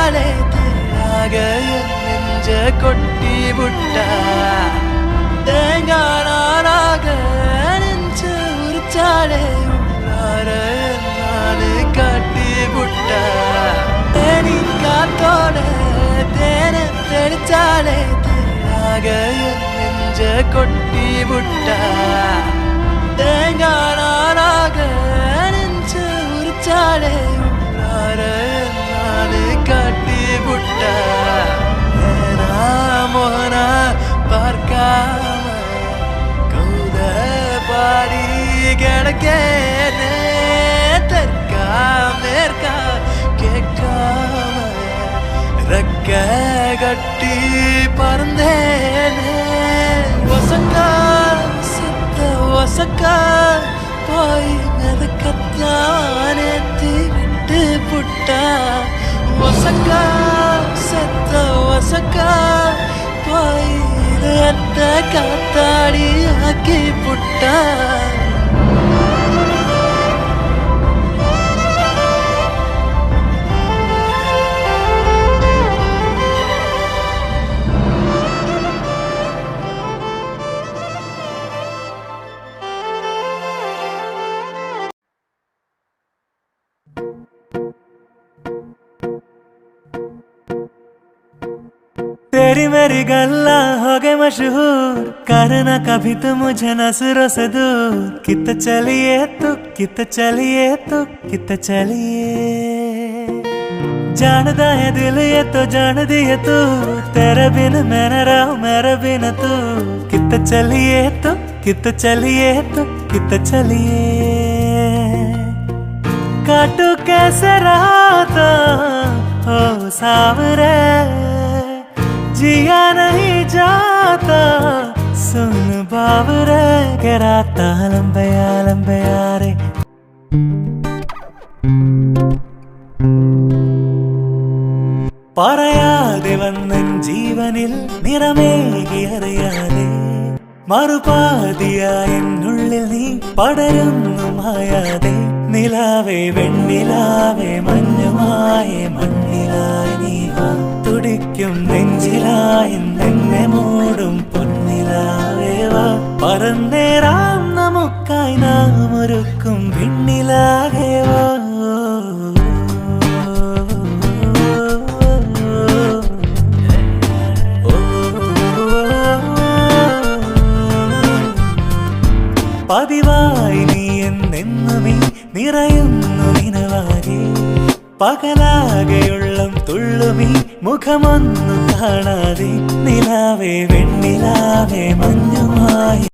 മുറിച്ചാലേ നെഞ്ച കൊട്ടി വിട്ട തേങ്ങാനാക നെഞ്ച മുറിച്ചാലേ നാല് കാട്ടി വിട്ട കാത്തോടെ തേന തെളിച്ചാലേ നെഞ്ച കൊട്ടി വിട്ട തേങ്ങാനാക നെഞ്ച മുറിച്ചാലേ காட்டி புட்ட மோகன பார்க்காம கௌத பாடி கிடக்கேனே தெற்கா மேற்கா கேட்காம ரெக்க கட்டி பறந்தேனே ஒசக்கா சித்த ஒசக்கா போய் மெதக்கத்தானே தீவிட்டு புட்டா ஒசக்கா செத்த ஒசக்கா போய் இதயத்த காத்தாடி ஆக்கி புட்டா तेरी मेरी गल्ला हो गए मशहूर, करना कभी तो मुझे नजरों से दूर। कित चलिए तू कित चलिए तू कित चलिए, जानदा है दिल ये तो जान दिए तू, तेरे बिन मैं न रहूं मेरे बिन तू। कित चलिए तू कित चलिए तू कित चलिए, काटू कैसे राता हो सावरे, जिया नहीं जाता सुन बाबरे के राता लंबया लंबया रे। പറയാതെ വന്നൻ ജീവനിൽ നിറമേകി അറിയാതെ, മറുപാതിയായ എന്നുള്ളിൽ നീ പടരുന്നു മായാതെ, നിലാവേ വെണ്ണിലാവേ മഞ്ഞുമായി മണ്ണിലായി നീ തുടിക്കും നെഞ്ചിലായി എന്നെ മൂടും പൊന്നിലാവേ വാ, പറന്നേരാം നമുക്കായി നാം ഒരുക്കും വിണ്ണിലാകെ വാ. പതിവായി നീ എന്നെന്നുമീ നിറയുന്നു നിനവാകെ, പകലാകെയുള്ളം തുള്ളുമീ മുഖമൊന്നു കാണാതെ, നിലാവേ വെണ്ണിലാവേ മഞ്ഞുമായി